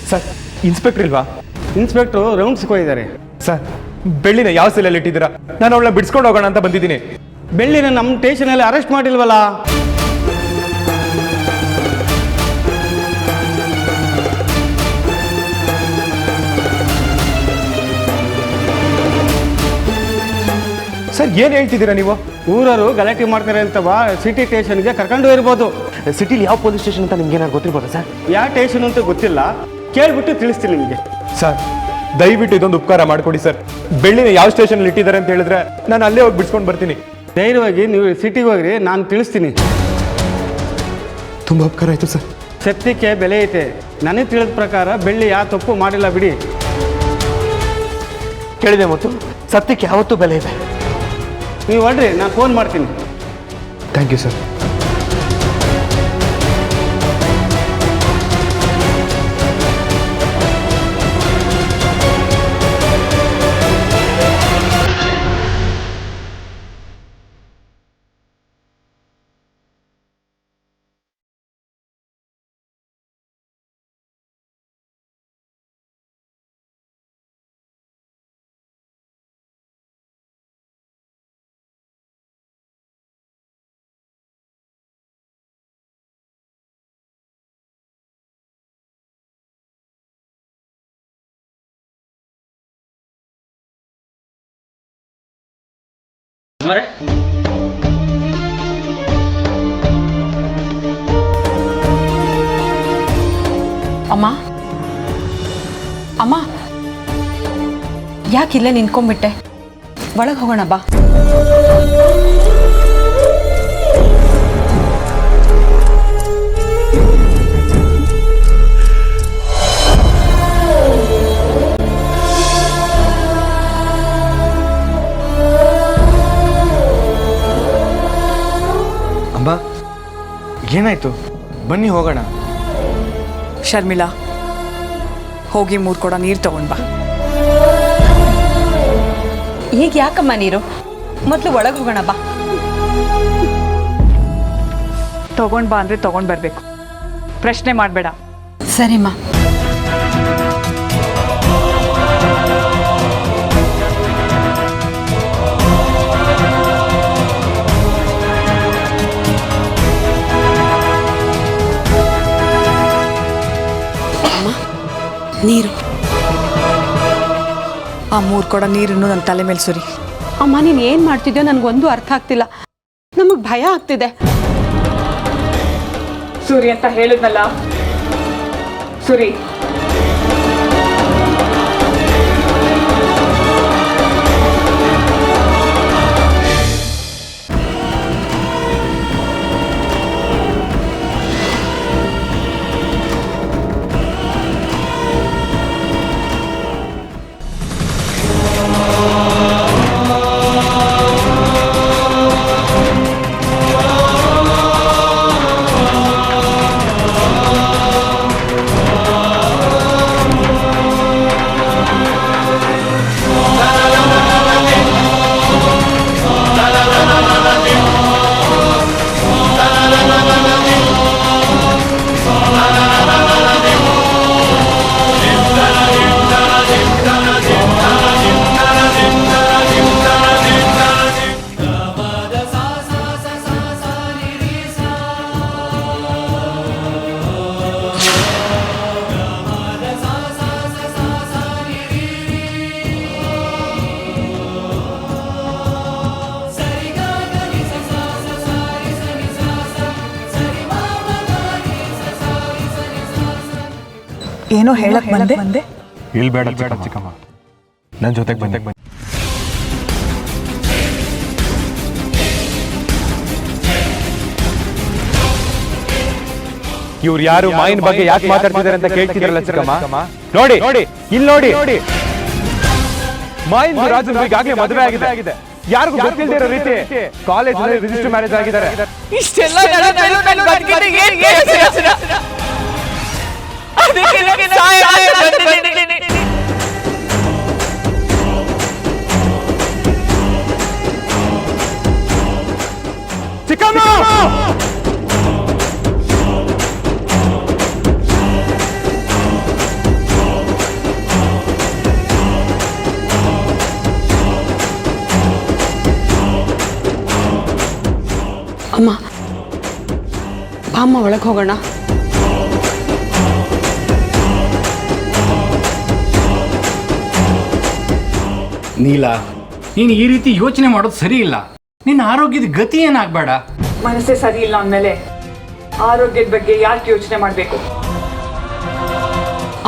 Sir inspector ಇಲ್ವಾ? Inspector ರೌಂಡ್ಸ್ಗೆ ಹೋಗಿದ್ದಾರೆ. Sir ಬೆಳ್ಳಿನ ಯಾವ ಸೆಲ್ಲಲ್ಲಿ ಇಟ್ಟಿದ್ದೀರಾ? ನಾನು ಅವಳನ್ನ ಬಿಡಿಸ್ಕೊಂಡು ಹೋಗೋಣ ಅಂತ ಬಂದಿದ್ದೀನಿ. ಬೆಳ್ಳಿನ ನಮ್ಮ ಸ್ಟೇಷನಲ್ಲಿ ಅರೆಸ್ಟ್ ಮಾಡಿಲ್ವಲ್ಲ? ಸರ್ ಏನು ಹೇಳ್ತಿದ್ದೀರಾ ನೀವು? ಊರವರು ಗಲಾಟೆ ಮಾಡ್ತಾರೆ ಅಂತ ಸಿಟಿ ಸ್ಟೇಷನ್ಗೆ ಕರ್ಕೊಂಡು ಇರ್ಬೋದು. ಸಿಟಿಲಿ ಯಾವ ಪೊಲೀಸ್ ಸ್ಟೇಷನ್ ಅಂತ ನಿಮ್ಗೆ ಏನಾದ್ರು ಗೊತ್ತಿರ್ಬೋದಾ ಸರ್? ಯಾವ ಸ್ಟೇಷನ್ ಅಂತ ಗೊತ್ತಿಲ್ಲ, ಕೇಳ್ಬಿಟ್ಟು ತಿಳಿಸ್ತೀನಿ ನಿಮಗೆ. ಸರ್ ದಯವಿಟ್ಟು ಇದೊಂದು ಉಪಕಾರ ಮಾಡಿಕೊಡಿ ಸರ್. ಬೆಳ್ಳಿನ ಯಾವ ಸ್ಟೇಷನಲ್ಲಿ ಇಟ್ಟಿದ್ದಾರೆ ಅಂತ ಹೇಳಿದ್ರೆ ನಾನು ಅಲ್ಲೇ ಹೋಗಿ ಬಿಡಿಸ್ಕೊಂಡು ಬರ್ತೀನಿ. ಧೈರ್ಯವಾಗಿ ನೀವು ಸಿಟಿಗೆ ಹೋಗ್ರಿ, ನಾನು ತಿಳಿಸ್ತೀನಿ. ತುಂಬ ಉಪಕಾರ ಆಯಿತು ಸರ್. ಸತ್ಯಕ್ಕೆ ಬೆಲೆ ಐತೆ. ನನಗೆ ತಿಳಿದ ಪ್ರಕಾರ ಬೆಳ್ಳಿ ಯಾವ ತಪ್ಪು ಮಾಡಿಲ್ಲ ಬಿಡಿ. ಕೇಳಿದೆ ಮತ್ತು ಸತ್ಯಕ್ಕೆ ಯಾವತ್ತೂ ಬೆಲೆ ಇದೆ. ನೀವು ಹೊಡ್ರಿ, ನಾನು ಫೋನ್ ಮಾಡ್ತೀನಿ. Thank you sir. ಅಮ್ಮ ಅಮ್ಮ, ಯಾಕಿಲ್ಲೇ ನಿಂತ್ಕೊಂಡ್ಬಿಟ್ಟೆ? ಒಳಗೆ ಹೋಗೋಣ ಬಾ. ಅಮ್ಮ ಏನಾಯ್ತು? ಬನ್ನಿ ಹೋಗೋಣ. ಶರ್ಮಿಳಾ, ಹೋಗಿ 3 ಕೊಡ ನೀರು ತಗೊಂಡ್ ಬಾ. ಈಗ ಯಾಕಮ್ಮ ನೀರು? ಮೊದಲು ಒಳಗೆ ಹೋಗೋಣ ಬಾ. ತಗೊಂಡ್ ಬಾ ಅಂದ್ರೆ ತಗೊಂಡ್ ಬರ್ಬೇಕು, ಪ್ರಶ್ನೆ ಮಾಡಬೇಡ. ಸರಿಮ್ಮ. ನೀರು. ಆ 3 ಕೊಡ ನೀರನ್ನು ನನ್ನ ತಲೆ ಮೇಲೆ ಸುರಿ. ಅಮ್ಮ, ನೀನು ಏನು ಮಾಡ್ತಿದ್ಯೋ ನನಗೊಂದು ಅರ್ಥ ಆಗ್ತಿಲ್ಲ. ನಮಗೆ ಭಯ ಆಗ್ತಿದೆ. ಸುರಿ ಅಂತ ಹೇಳಿದ್ನಲ್ಲ, ಸುರಿ. ಏನೋ ಹೇಳಕ್ ಬಂದೆ. ಇಲ್ಲಿ ಬೇಡ ಚಿಕ್ಕಮ್ಮ, ನನ್ನ ಜೊತೆಗೆ ಬಂದೆ. ಇವ್ರು ಯಾರು, ಮಾಯಿನ ಬಗ್ಗೆ ಯಾಕೆ ಮಾತಾಡ್ತಿದ್ದಾರೆ ಅಂತ ಕೇಳ್ತಿದಾರಲ್ಲ ಚಿಕ್ಕಮ್ಮ. ನೋಡಿ ಇಲ್ಲಿ ನೋಡಿ, ಮಾಯಿನ್ ರಾಜು ಈಗಾಗಲೇ ಮದುವೆ ಆಗಿದೆ. ಯಾರಿಗೂ ಗೊತ್ತಿಲ್ಲದಿರೋ ರೀತಿ ಕಾಲೇಜಲ್ಲಿ ರಿಜಿಸ್ಟರ್ ಮ್ಯಾರೇಜ್ ಆಗಿದ್ದಾರೆ. ಇಷ್ಟೆಲ್ಲ ಚಿಕ್ಕಮ್ಮ, ಅಮ್ಮ ಒಳಗೆ ಹೋಗೋಣ. ನೀಲ, ನೀನು ಈ ರೀತಿ ಯೋಚನೆ ಮಾಡೋದು ಸರಿ ಇಲ್ಲ. ನಿನ್ನ ಆರೋಗ್ಯದ ಗತಿ ಏನಾಗಬೇಡ. ಮನಸ್ಸೇ ಸರಿ ಇಲ್ಲ ಅಂದಮೇಲೆ ಆರೋಗ್ಯದ ಬಗ್ಗೆ ಯಾಕೆ ಯೋಚನೆ ಮಾಡಬೇಕು?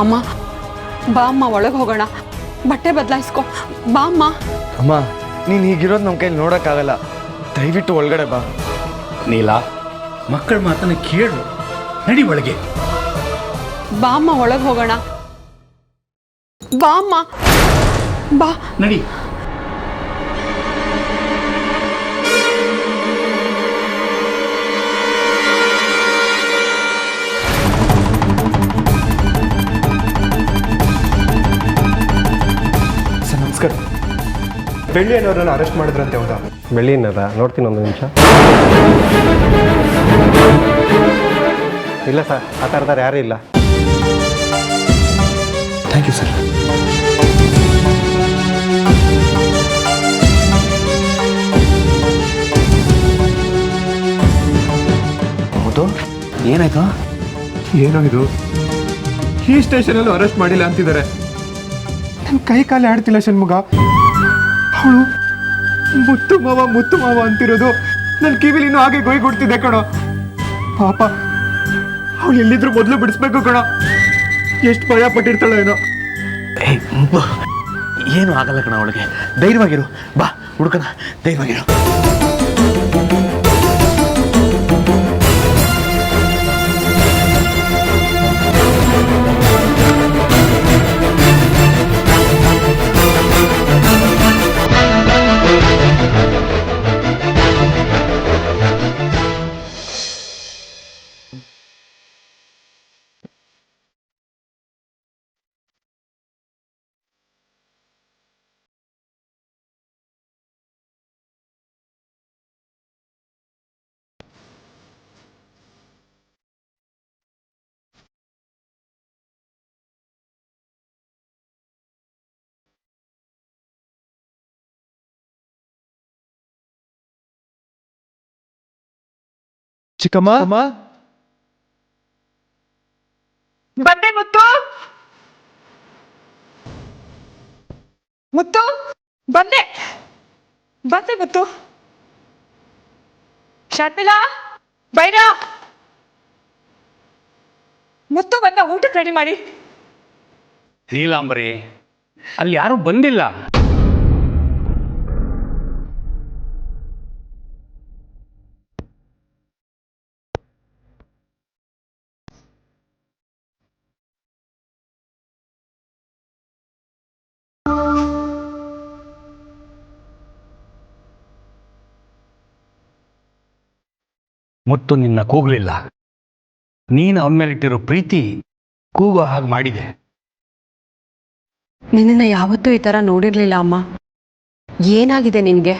ಅಮ್ಮ ಬಾ ಅಮ್ಮ ಒಳಗೆ ಹೋಗೋಣ. ಬಟ್ಟೆ ಬದಲಾಯಿಸ್ಕೊ. ಬಾ ಅಮ್ಮ. ಅಮ್ಮ, ನೀನು ಹೀಗಿರೋದು ನಮ್ಮ ಕೈಲಿ ನೋಡೋಕ್ಕಾಗಲ್ಲ. ದಯವಿಟ್ಟು ಒಳಗಡೆ ಬಾ. ನೀಲ, ಮಕ್ಕಳ ಮಾತನ್ನ ಕೇಳು. ನಡಿ ಒಳಗೆ. ಬಾ ಅಮ್ಮ ಒಳಗೆ ಹೋಗೋಣ. ಬಾ ಅಮ್ಮ. ಬಾ. ನಡಿ. ಸರ್ ನಮಸ್ಕಾರ. ಬೆಳ್ಳಿ ಅನ್ನೋರನ್ನ ಅರೆಸ್ಟ್ ಮಾಡಿದ್ರಂತೆ, ಹೌದಾ? ಬೆಳ್ಳಿನದ ನೋಡ್ತೀನಿ, ಒಂದು ನಿಮಿಷ. ಇಲ್ಲ ಸರ್, ಆ ಥರದಾರು ಯಾರೂ ಇಲ್ಲ. Thank you sir. ಹೌದು, ಏನಾಯ್ತು? ಏನೋ ಇದು, ಈ ಸ್ಟೇಷನಲ್ಲೂ ಅರೆಸ್ಟ್ ಮಾಡಿಲ್ಲ ಅಂತಿದ್ದಾರೆ. ನನ್ನ ಕೈ ಕಾಲೇ ಆಡ್ತಿಲ್ಲ ಷಣ್ಮುಗ. ಅವಳು ಮುತ್ತು ಮಾವ ಅಂತಿರೋದು ನನ್ನ ಕಿವಿಲಿ ಇನ್ನೂ ಹಾಗೆ ಕೊಡ್ತಿದ್ದೆ ಕಣೋ. ಪಾಪ, ಅವಳು ಎಲ್ಲಿದ್ರು ಮೊದಲು ಬಿಡಿಸ್ಬೇಕು ಕಣೋ. ಎಷ್ಟು ಭಯ ಪಟ್ಟಿರ್ತಾಳೋ ಏನೋ. ಏನು ಆಗಲ್ಲ ಕಣ ಅವಳಿಗೆ. ಧೈರ್ಯವಾಗಿರು, ಬಾ ಹುಡುಕನ, ಧೈರ್ಯವಾಗಿರು. ಚಿಕ್ಕಮ್ಮ, ಬಂದೆ ಮುತ್ತು. ಮುತ್ತು ಬಂದೆ. ಬಂದೆ ಮುತ್ತು. ಶರ್ಮಿಳಾ, ಬೈರಾ. ಮುತ್ತು ಬಂದ, ಊಟಕ್ಕೆ ರೆಡಿ ಮಾಡಿ. ನೀಲಾಂಬರಿ, ಅಲ್ಲಿ ಯಾರೂ ಬಂದಿಲ್ಲ. ಮುತ್ತು ನಿನ್ನ ಕೂಗಲಿಲ್ಲ. ನೀನು ಅವನ ಮೇಲಿಟ್ಟಿರೋ ಪ್ರೀತಿ ಕೂಗೋ ಹಾಗೆ ಮಾಡಿದೆ. ನಿನ್ನ ಯಾವತ್ತೂ ಈ ಥರ ನೋಡಿರ್ಲಿಲ್ಲ ಅಮ್ಮ. ಏನಾಗಿದೆ ನಿನಗೆ?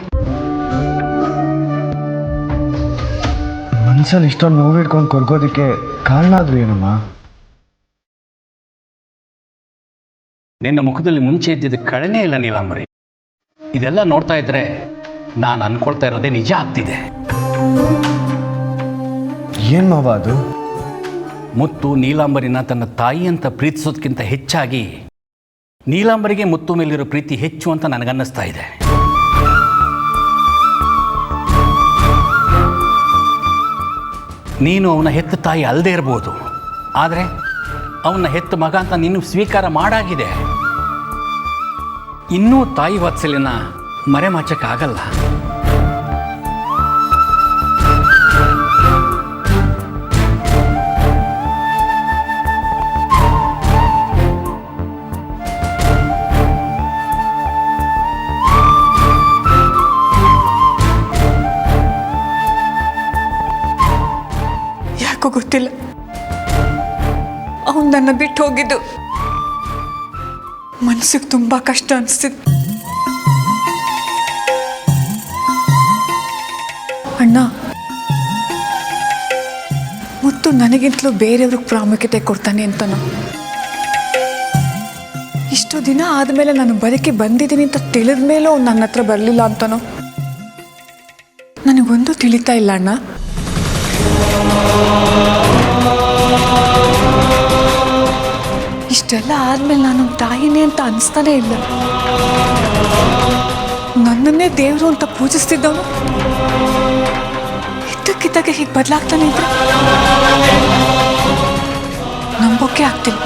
ಮನ್ಸಲ್ಲಿ ಇಷ್ಟೊಂದು ನೋವಿಡ್ಕೊಂಡು ಕೊರ್ಗೋದಕ್ಕೆ ಕಾರಣ ಆದ್ರೂ ಏನಮ್ಮ? ನಿನ್ನ ಮುಖದಲ್ಲಿ ಮುಂಚೆ ಇದ್ದಿದ್ದ ಕಳನೇ ಇಲ್ಲ ನೀಲಾಂಬರಿ. ಇದೆಲ್ಲ ನೋಡ್ತಾ ಇದ್ರೆ ನಾನು ಅನ್ಕೊಳ್ತಾ ಇರೋದೇ ನಿಜ ಆಗ್ತಿದೆ. ಏನ್ ಮಾವ ಅದು? ಮುತ್ತು ನೀಲಾಂಬರಿನ ತನ್ನ ತಾಯಿ ಅಂತ ಪ್ರೀತಿಸೋದಕ್ಕಿಂತ ಹೆಚ್ಚಾಗಿ ನೀಲಾಂಬರಿಗೆ ಮುತ್ತು ಮೇಲಿರೋ ಪ್ರೀತಿ ಹೆಚ್ಚು ಅಂತ ನನಗನ್ನಿಸ್ತಾ ಇದೆ. ನೀನು ಅವನ ಹೆತ್ತ ತಾಯಿ ಅಲ್ಲದೆ ಇರ್ಬೋದು, ಆದರೆ ಅವನ ಹೆತ್ತ ಮಗ ಅಂತ ನೀನು ಸ್ವೀಕಾರ ಮಾಡಾಗಿದೆ. ಇನ್ನೂ ತಾಯಿ ವಾತ್ಸಲ್ಯನ ಮರೆಮಾಚಕ್ಕಾಗಲ್ಲ. ಯಾಕೋ ಗೊತ್ತಿಲ್ಲ, ಅವನು ನನ್ನ ಬಿಟ್ಟು ಹೋಗಿದ್ದು ಮನಸ್ಸಿಗೆ ತುಂಬಾ ಕಷ್ಟ ಅನಿಸ್ತಿತ್ತು. ಅಣ್ಣ, ಮುತ್ತು ನನಗಿಂತಲೂ ಬೇರೆಯವ್ರಿಗೆ ಪ್ರಾಮುಖ್ಯತೆ ಕೊಡ್ತಾನೆ ಅಂತನೋ, ಇಷ್ಟು ದಿನ ಆದಮೇಲೆ ನಾನು ಬದುಕಿ ಬಂದಿದ್ದೀನಿ ಅಂತ ತಿಳಿದ ಮೇಲೂ ಅವ್ನು ನನ್ನ ಹತ್ರ ಬರಲಿಲ್ಲ ಅಂತನೋ ನನಗೊಂದು ತಿಳಿತಾ ಇಲ್ಲ ಅಣ್ಣ. ಇಷ್ಟೆಲ್ಲ ಆದ್ಮೇಲೆ ನಾನು ತಾಯಿನೇ ಅಂತ ಅನಿಸ್ತಾನೆ ಇಲ್ಲ. ನನ್ನನ್ನೇ ದೇವರು ಅಂತ ಪೂಜಿಸ್ತಿದ್ದವನು ಇದ್ದಕ್ಕಿದ್ದಾಗೆ ಹೀಗೆ ಬದಲಾಗ್ತಾನೆ ಇದ್ರೆ ನಂಬೋಕೆ ಆಗ್ತಿಲ್ಲ.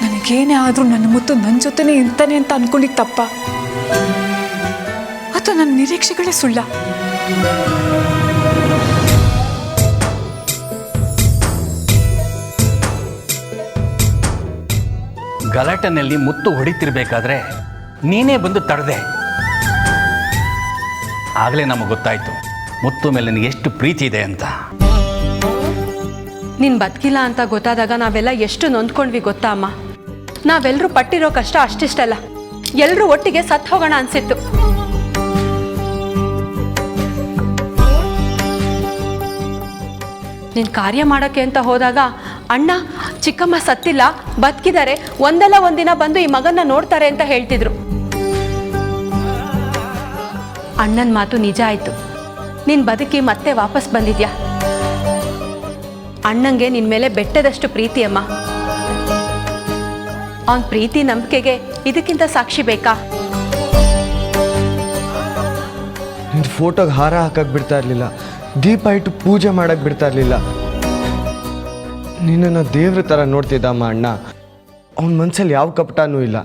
ನನಗೇನೇ ಆದರೂ ನನ್ನ ಮುತ್ತು ನನ್ನ ಜೊತೆನೇ ಇರ್ತಾನೆ ಅಂತ ಅನ್ಕೊಂಡಿದ್ದು ತಪ್ಪ, ಅಥವಾ ನನ್ನ ನಿರೀಕ್ಷೆಗಳೇ ಸುಳ್ಳ? ಗಲಾಟೆನಲ್ಲಿ ಮುತ್ತು ಹೊಡಿತಿರ್ಬೇಕಾದ್ರೆ ನೀನೇ ಬಂದು ತಡೆದೆ. ಆಗಲೇ ನಮಗೆ ಗೊತ್ತಾಯ್ತು ಮುತ್ತು ಮೇಲೆ ನಿನಗೆ ಎಷ್ಟು ಪ್ರೀತಿ ಇದೆ ಅಂತ. ನೀನು ಬದುಕಿಲ್ಲ ಅಂತ ಗೊತ್ತಾದಾಗ ನಾವೆಲ್ಲ ಎಷ್ಟು ನೊಂದ್ಕೊಂಡ್ವಿ ಗೊತ್ತಾ ಅಮ್ಮ. ನಾವೆಲ್ಲರೂ ಪಟ್ಟಿರೋ ಕಷ್ಟ ಅಷ್ಟಿಷ್ಟಲ್ಲ, ಎಲ್ಲರೂ ಒಟ್ಟಿಗೆ ಸತ್ತು ಹೋಗೋಣ ಅನ್ಸಿತ್ತು. ನೀನು ಕಾರ್ಯ ಮಾಡೋಕ್ಕೆ ಅಂತ ಹೋದಾಗ ಅಣ್ಣ ಚಿಕ್ಕಮ್ಮ ಸತ್ತಿಲ್ಲ, ಬದುಕಿದ್ದಾರೆ, ಒಂದಲ್ಲ ಒಂದಿನ ಬಂದು ಈ ಮಗನ್ನ ನೋಡ್ತಾರೆ ಅಂತ ಹೇಳ್ತಿದ್ರು. ಅಣ್ಣನ ಮಾತು ನಿಜ ಆಯ್ತು. ನೀನು ಬದುಕಿ ಮತ್ತೆ ವಾಪಸ್ ಬಂದಿದ್ಯಾ. ಅಣ್ಣಂಗೆ ನಿನ್ನ ಮೇಲೆ ಬೆಟ್ಟದಷ್ಟು ಪ್ರೀತಿ ಅಮ್ಮ. ಅವನ ಪ್ರೀತಿ ನಂಬಿಕೆಗೆ ಇದಕ್ಕಿಂತ ಸಾಕ್ಷಿ ಬೇಕಾ? ನಿಂದು ಫೋಟೋಗೆ ಹಾರ ಹಾಕಕ್ಕೆ ಬಿಡ್ತಾ ಇರಲಿಲ್ಲ, ದೀಪ ಇಟ್ಟು ಪೂಜೆ ಮಾಡಕ್ಕೆ ಬಿಡ್ತಾ ಇರಲಿಲ್ಲ. ನಿನ್ನನ್ನು ದೇವ್ರ ಥರ ನೋಡ್ತಿದ್ದಮ್ಮ ಅಣ್ಣ. ಅವನ ಮನಸ್ಸಲ್ಲಿ ಯಾವ ಕಪಟನೂ ಇಲ್ಲ.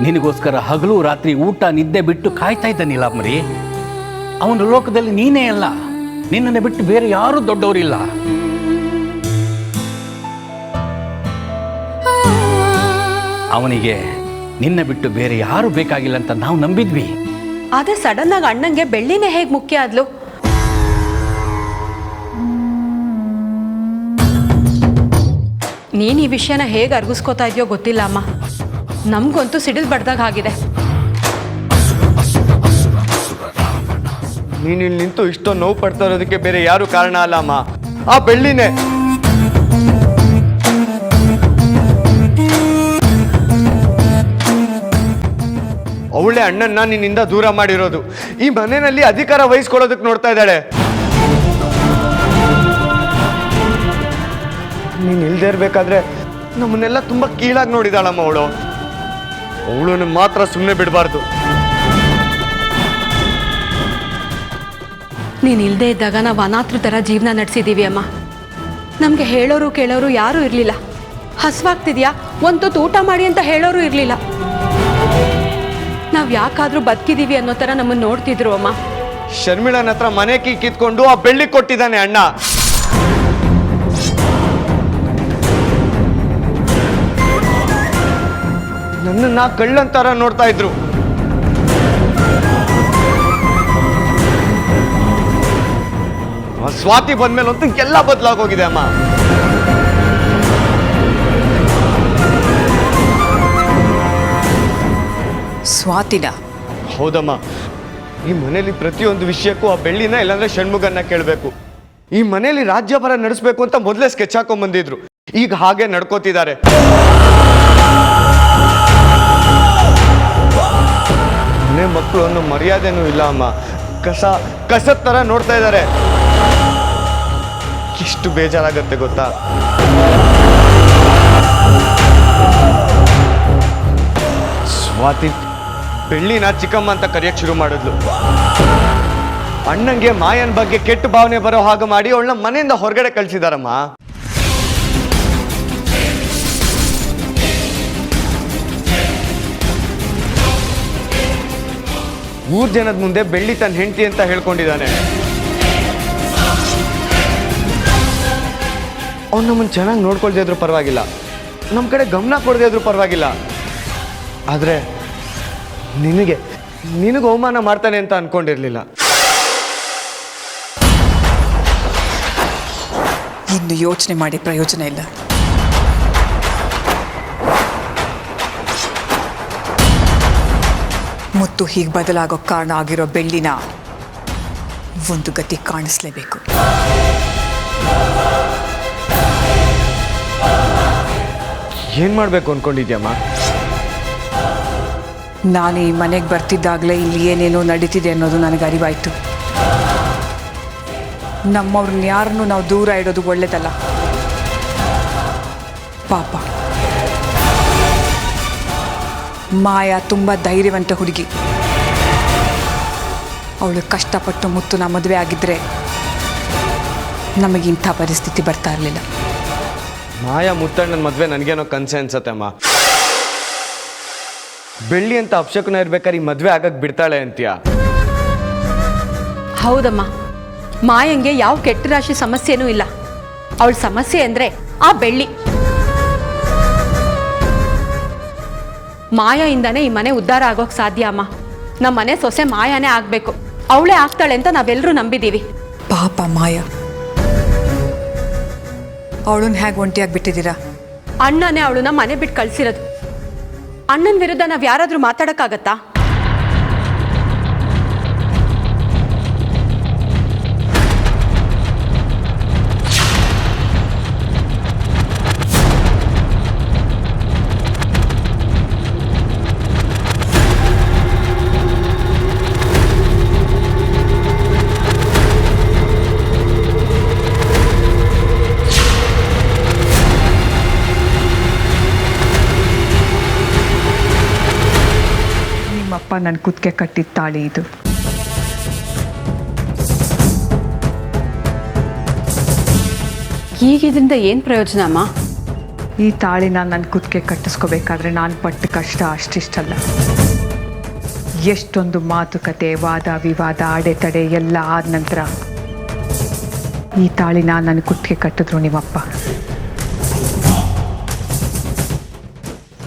ನಿನಗೋಸ್ಕರ ಹಗಲು ರಾತ್ರಿ ಊಟ ನಿದ್ದೆ ಬಿಟ್ಟು ಕಾಯ್ತಾ ಇದ್ದ ನೀಲಾಂಬರಿ. ಅವನ ಲೋಕದಲ್ಲಿ ನೀನೇ ಅಲ್ಲ, ನಿನ್ನನ್ನು ಬಿಟ್ಟು ಬೇರೆ ಯಾರೂ ದೊಡ್ಡವರಿಲ್ಲ. ಅವನಿಗೆ ನಿನ್ನ ಬಿಟ್ಟು ಬೇರೆ ಯಾರು ಬೇಕಾಗಿಲ್ಲ ಅಂತ ನಾವು ನಂಬಿದ್ವಿ. ಆದ್ರೆ ಸಡನ್ ಆಗಿ ಅಣ್ಣಂಗೆ ಬೆಳ್ಳಿನೇ ಹೇಗೆ ಮುಖ್ಯ ಆದ್ಲು? ನೀನು ಈ ವಿಷಯನ ಹೇಗೆ ಅರ್ಗಿಸ್ಕೋತಾ ಇದೆಯೋ ಗೊತ್ತಿಲ್ಲ ಅಮ್ಮ. ನಮಗಂತೂ ಸಿಡಿಲ್ ಬಡ್ದಾಗ ಆಗಿದೆ. ನೀನು ಇಲ್ಲಿ ನಿಂತು ಇಷ್ಟೊಂದು ನೋವು ಪಡ್ತಾ ಇರೋದಕ್ಕೆ ಬೇರೆ ಯಾರು ಕಾರಣ ಅಲ್ಲ ಅಮ್ಮ, ಆ ಬೆಳ್ಳಿನೇ. ಅವಳೆ ಅಣ್ಣನ್ನ ನಿನ್ನಿಂದ ದೂರ ಮಾಡಿರೋದು, ಈ ಮನೆಯಲ್ಲಿ ಅಧಿಕಾರ ವಹಿಸ್ಕೊಳ್ಳೋದಕ್ಕೆ ನೋಡ್ತಾ ಇದ್ದಾಳೆ. ನೀನು ಇಲ್ದೇ ಇರ್ಬೇಕಾದ್ರೆ ನಮ್ಮನ್ನೆಲ್ಲ ತುಂಬಾ ಕೀಳಾಗಿ ನೋಡಿದಾಳಮ್ಮ ಅವಳು. ಅವಳನ್ನು ಮಾತ್ರ ಸುಮ್ಮನೆ ಬಿಡಬಾರ್ದು. ನೀನು ಇಲ್ಲದೆ ಇದ್ದಾಗ ನಾವು ಅನಾಥರ ಥರ ಜೀವನ ನಡೆಸಿದ್ದೀವಿ ಅಮ್ಮ. ನಮಗೆ ಹೇಳೋರು ಕೇಳೋರು ಯಾರೂ ಇರಲಿಲ್ಲ. ಹಸುವಾಗ್ತಿದ್ಯಾ ಒಂದು ತುತ್ತು ಊಟ ಮಾಡಿ ಅಂತ ಹೇಳೋರು ಇರಲಿಲ್ಲ. ನಾವು ಯಾಕಾದರೂ ಬದುಕಿದ್ದೀವಿ ಅನ್ನೋ ಥರ ನಮ್ಮನ್ನು ನೋಡ್ತಿದ್ರು ಅಮ್ಮ. ಶರ್ಮಿಳನ ಹತ್ರ ಮನೆ ಕೀ ಕಿತ್ಕೊಂಡು ಆ ಬೆಳ್ಳಿ ಕೊಟ್ಟಿದ್ದಾನೆ ಅಣ್ಣ. ನನ್ನನ್ನ ಕಳ್ಳಂತರ ನೋಡ್ತಾ ಇದ್ರು. ಸ್ವಾತಿ ಬಂದ್ಮೇಲೆ ಅಂತೂ ಎಲ್ಲ ಬದಲಾಗೋಗಿದೆ ಅಮ್ಮ. ಸ್ವಾತಿನ? ಹೌದಮ್ಮ. ಈ ಮನೇಲಿ ಪ್ರತಿಯೊಂದು ವಿಷಯಕ್ಕೂ ಆ ಬೆಳ್ಳಿನ ಇಲ್ಲಾಂದ್ರೆ ಷಣ್ಮುಗನ್ನ ಕೇಳಬೇಕು. ಈ ಮನೇಲಿ ರಾಜ್ಯಭಾರ ನಡೆಸಬೇಕು ಅಂತ ಮೊದಲೇ ಸ್ಕೆಚ್ ಹಾಕೊಂಡ್ ಬಂದಿದ್ರು, ಈಗ ಹಾಗೆ ನಡ್ಕೋತಿದ್ದಾರೆ. ಮನೆ ಮಕ್ಕಳು ಅನ್ನೋ ಮರ್ಯಾದೆನೂ ಇಲ್ಲ ಅಮ್ಮ. ಕಸದ ತರ ನೋಡ್ತಾ ಇದ್ದಾರೆ. ಎಷ್ಟು ಬೇಜಾರಾಗತ್ತೆ ಗೊತ್ತಾ? ಸ್ವಾತಿ ಬೆಳ್ಳಿನ ಚಿಕ್ಕಮ್ಮ ಅಂತ ಕರೆಯಕ್ಕೆ ಶುರು ಮಾಡಿದ್ಲು. ಅಣ್ಣಂಗೆ ಮಾಯನ್ ಬಗ್ಗೆ ಕೆಟ್ಟ ಭಾವನೆ ಬರೋ ಹಾಗೆ ಮಾಡಿ ಅವಳನ್ನ ಮನೆಯಿಂದ ಹೊರಗಡೆ ಕಳಿಸಿದಾರಮ್ಮ. ಊರ್ ಜನದ ಮುಂದೆ ಬೆಳ್ಳಿ ತನ್ನ ಹೆಂಡತಿ ಅಂತ ಹೇಳ್ಕೊಂಡಿದ್ದಾನೆ. ಅವ್ನು ನಮ್ಮನ್ನು ಚೆನ್ನಾಗಿ ನೋಡ್ಕೊಳ್ದೇ ಇದ್ರು ಪರವಾಗಿಲ್ಲ, ನಮ್ಮ ಕಡೆ ಗಮನ ಕೊಡದೇ ಇದ್ರು ಪರವಾಗಿಲ್ಲ. ಆದರೆ ನಿನಗೆ ಅವಮಾನ ಮಾಡ್ತಾನೆ ಅಂತ ಅನ್ಕೊಂಡಿರ್ಲಿಲ್ಲ. ಇನ್ನು ಯೋಚನೆ ಮಾಡಿ ಪ್ರಯೋಜನ ಇಲ್ಲ. ಮುತ್ತು ಹೀಗೆ ಬದಲಾಗೋ ಕಾರಣ ಆಗಿರೋ ಬೆಳ್ಳಿನ ಒಂದು ಗತಿ ಕಾಣಿಸ್ಲೇಬೇಕು. ಏನು ಮಾಡಬೇಕು ಅಂದ್ಕೊಂಡಿದ್ಯಮ್ಮ? ನಾನು ಈ ಮನೆಗೆ ಬರ್ತಿದ್ದಾಗಲೇ ಇಲ್ಲಿ ಏನೇನೋ ನಡೀತಿದೆ ಅನ್ನೋದು ನನಗೆ ಅರಿವಾಯಿತು. ನಮ್ಮವ್ರನ್ನ ಯಾರನ್ನು ನಾವು ದೂರ ಇಡೋದು ಒಳ್ಳೇದಲ್ಲ. ಪಾಪ ಮಾಯಾ ತುಂಬ ಧೈರ್ಯವಂತ ಹುಡುಗಿ. ಅವಳು ಕಷ್ಟಪಟ್ಟು ಮುತ್ತುನ ಮದುವೆ ಆಗಿದ್ದರೆ ನಮಗಿಂಥ ಪರಿಸ್ಥಿತಿ ಬರ್ತಾ ಇರಲಿಲ್ಲ. ಮಾಯಾ ಮುತ್ತಣ್ಣನ ಮದುವೆ ನನಗೇನೋ ಕನಸೆ ಅನ್ಸತ್ತೆ ಅಮ್ಮ. ಬೆಳ್ಳಿ ಅಂತ ಅಪಶಕುನ ಇರ್ಬೇಕಾದ್ರೆ ಈ ಮದುವೆ ಆಗಕ್ಕೆ ಬಿಡ್ತಾಳೆ ಅಂತೀಯ? ಹೌದಮ್ಮ, ಮಾಯಂಗೆ ಯಾವ ಕೆಟ್ಟ ರಾಶಿ ಸಮಸ್ಯೆನೂ ಇಲ್ಲ. ಅವಳ ಸಮಸ್ಯೆ ಅಂದರೆ ಆ ಬೆಳ್ಳಿ. ಮಾಯಿಂದ ಈ ಮನೆ ಉದ್ಧಾರ ಆಗೋಕೆ ಸಾಧ್ಯ ಅಮ್ಮ. ನಮ್ಮ ಮನೆ ಸೊಸೆ ಮಾಯಾನೇ ಆಗಬೇಕು, ಅವಳೇ ಆಗ್ತಾಳೆ ಅಂತ ನಾವೆಲ್ಲರೂ ನಂಬಿದ್ದೀವಿ. ಪಾಪ ಮಾಯಾ, ಅವಳನ್ನ ಹೇಗೆ ಒಂಟಿಯಾಗಿ ಬಿಟ್ಟಿದ್ದೀರಾ? ಅಣ್ಣನೇ ಅವಳನ್ನ ಮನೆ ಬಿಟ್ಟು ಕಳ್ಸಿರೋದು. ಅಣ್ಣನ ವಿರುದ್ಧ ನಾವು ಯಾರಾದರೂ ಮಾತಾಡೋಕ್ಕಾಗತ್ತಾ? ನಿಮ್ಮಪ್ಪ ನನ್ನ ಕುತ್ತಿಗೆ ಕಟ್ಟಿದ ತಾಳಿ ಇದು. ಈಗ ಇದರಿಂದ ಏನು ಪ್ರಯೋಜನ ಅಮ್ಮ? ಈ ತಾಳಿನ ನನ್ನ ಕುತ್ತಿಗೆ ಕಟ್ಟಿಸ್ಕೋಬೇಕಾದ್ರೆ ನಾನು ಪಟ್ಟ ಕಷ್ಟ ಅಷ್ಟಿಷ್ಟಲ್ಲ. ಎಷ್ಟೊಂದು ಮಾತುಕತೆ, ವಾದ ವಿವಾದ, ಅಡೆತಡೆ ಎಲ್ಲ ಆದ ನಂತರ ಈ ತಾಳಿನ ನನ್ನ ಕುತ್ತಿಗೆ ಕಟ್ಟಿದ್ರು ನಿಮ್ಮಪ್ಪ.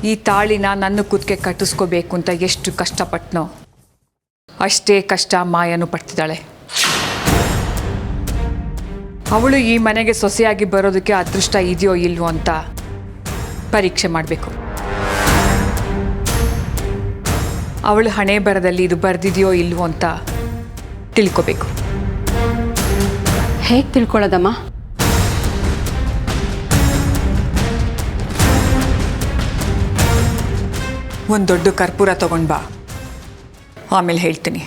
ಈ ತಾಳಿನ ನನ್ನ ಕುತ್ತಿಗೆ ಕಟ್ಟಿಸ್ಕೋಬೇಕು ಅಂತ ಎಷ್ಟು ಕಷ್ಟಪಟ್ಟನೋ ಅಷ್ಟೇ ಕಷ್ಟ ಮಾಯನು ಪಡ್ತಿದ್ದಾಳೆ. ಅವಳು ಈ ಮನೆಗೆ ಸೊಸೆಯಾಗಿ ಬರೋದಕ್ಕೆ ಅದೃಷ್ಟ ಇದೆಯೋ ಇಲ್ವೋ ಅಂತ ಪರೀಕ್ಷೆ ಮಾಡಬೇಕು. ಅವಳು ಹಣೆ ಬರದಲ್ಲಿ ಇದು ಬರೆದಿದೆಯೋ ಇಲ್ವೋ ಅಂತ ತಿಳ್ಕೋಬೇಕು. ಹೇಗೆ ತಿಳ್ಕೊಳ್ಳೋದಮ್ಮ? ಒಂದು ದೊಡ್ಡ ಕರ್ಪೂರ ತಗೊಂಡು ಬಾ, ಆಮೇಲೆ ಹೇಳ್ತೀನಿ.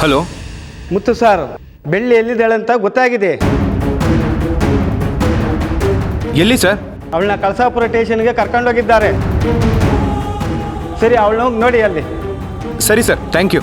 ಹಲೋ ಮುತ್ತು ಸರ್, ಬೆಳ್ಳಿ ಎಲ್ಲಿದ್ದಾಳೆ ಅಂತ ಗೊತ್ತಾಗಿದೆ. ಎಲ್ಲಿ ಸರ್? ಅವಳನ್ನ ಕಳಸಾಪುರ ಸ್ಟೇಷನ್ಗೆ ಕರ್ಕೊಂಡೋಗಿದ್ದಾರೆ. ಸರಿ, ಅವಳನ್ನ ಹೋಗಿ ನೋಡಿ ಅಲ್ಲಿ. ಸರಿ ಸರ್, ಥ್ಯಾಂಕ್ ಯು.